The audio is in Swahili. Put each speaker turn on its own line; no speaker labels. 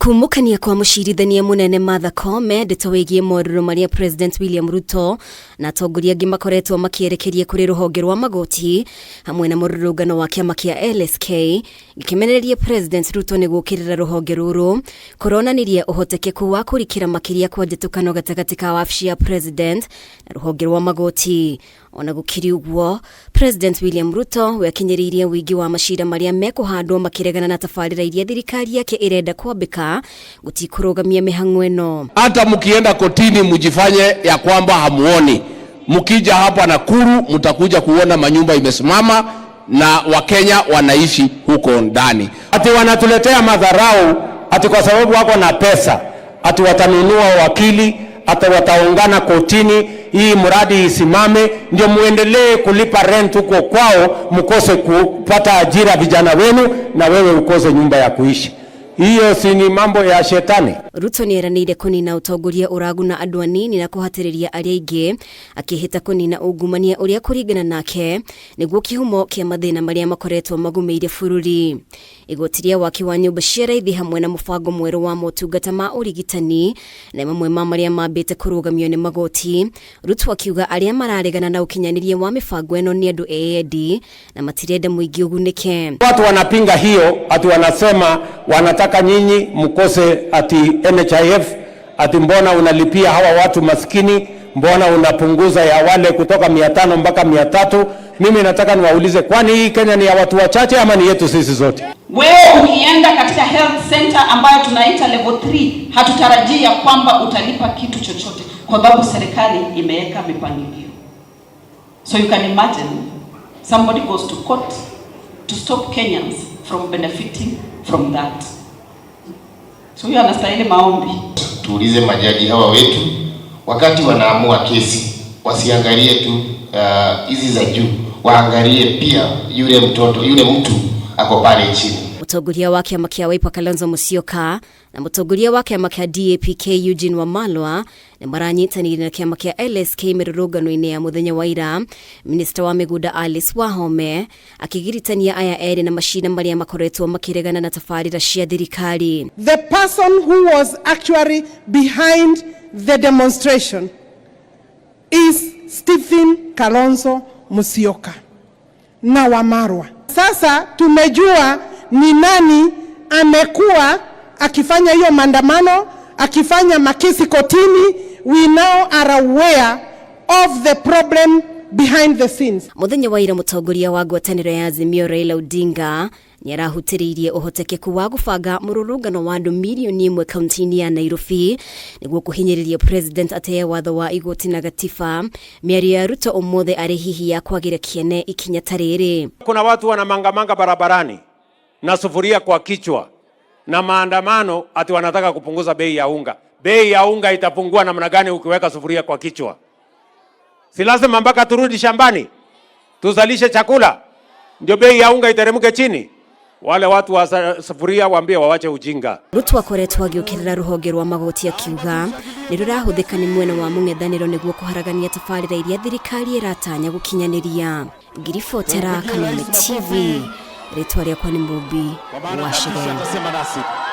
Kumukania kwa mushirithania munene Martha Koome ndeto wigie moruru maria President William Ruto na atongoria angi makoretwo makierekeria kuri ruhonge rwa magoti hamwe na MURUGAMO wa kiama kia LSK gikimenereria President Ruto ni gukirira ruhonge ruru kuronaniria uhotekeku wa kurikira makiria kwa ndetukano gatagati ka wabici ya President na ruhonge rwa magoti. Ona gukiri uguo, President William Ruto wekinyiririe wingi wa macira maria mekuhandwo makiregana na tabarira iria thirikari yake irenda kwambika gutikurugamia mihang'o ino.
Hata mkienda kotini mjifanye ya kwamba hamuoni. Mkija hapa Nakuru mtakuja kuona manyumba imesimama na Wakenya wanaishi huko ndani. Ati wanatuletea madharau ati kwa sababu wako na pesa, ati watanunua wakili, ati wataungana kotini hii mradi isimame ndio muendelee kulipa rent huko kwao, mkose kupata ajira vijana wenu na wewe ukose nyumba ya kuishi. Hiyo si ni mambo ya shetani.
Ruto ni eranire kunina utongoria uragu na andu anini na kuhatiriria aria ingi akihita kunina ungumania uria kuringana nake niguo kihumo kia mathina maria makoretwo magumiire bururi. Igutiria waki wa nyumba cia raithi hamwe na mubango mweru wa motungata ma urigitani na mamwe ma maria mambite kurugamio ni magoti. Ruto akiuga aria mararegana na ukinyaniria wa mibango eno ni andu EYENDI na matirenda muingi ugunike.
Watu wanapinga hiyo, ati wanasema wanataka nyinyi mkose ati NHIF, ati mbona unalipia hawa watu maskini, mbona unapunguza ya wale kutoka 500 mpaka 300. Mimi nataka niwaulize, kwani hii Kenya ni ya watu wachache ama ni yetu sisi zote?
Wewe ukienda katika health center ambayo tunaita level 3, hatutarajia kwamba utalipa kitu chochote kwa sababu serikali imeweka mipangilio. So you can imagine somebody goes to court to stop Kenyans from benefiting from that. So you understand maombi.
Tuulize majaji hawa wetu wakati wanaamua kesi wasiangalie tu hizi za juu, waangalie pia yule mtoto, yule mtu ako pale chini.
Mutongoria wake kiama kia Wiper Kalonzo Musyoka na mutongoria wake kiama kia DAP Eugene Wamalwa ni maranyitanire na kiama kia LSK mirurungano-ini ya muthenya wa ira. Minista wa Migunda WAHOME akigiritania aya eri na mashina maria makoretwo makiregana na tabarira cia thirikari.
The person who was actually behind the demonstration is Stephen Kalonzo Musyoka na Wamalwa. Sasa tumejua ni nani amekuwa akifanya hiyo maandamano, akifanya makesi kotini. We now are aware of the problem behind the scenes.
Muthenya wa ira mutongoria wa ngwataniro ya Azimio Raila Odinga niarahutiririe uhotekeku wa gubanga mururungano wa andu milioni 1 kaunti-ini ya Nairobi niguo kuhinyiriria President ateye watho wa igoti na gatiba. Miario ya Ruto umothe ari hihi ya kwagira kiene ikinya tariri.
Kuna watu wanamangamanga barabarani na sufuria kwa kichwa na maandamano ati wanataka kupunguza bei ya unga. Bei ya unga itapungua namna gani ukiweka sufuria kwa kichwa? Si lazima mpaka turudi shambani tuzalishe chakula ndio bei ya unga iteremke chini? Wale watu wa sufuria waambie wawache ujinga.
Ruto akoretwo agiukirira ruhonge rwa magoti akiuga ni rurahuthika ni mwena wa mung'ethaniro niguo kuharagania tabarira iria thirikari iratanya gukinyaniria. Ngiribotera Kameme TV, ritwa riakwa ni Mubi wa Shireni.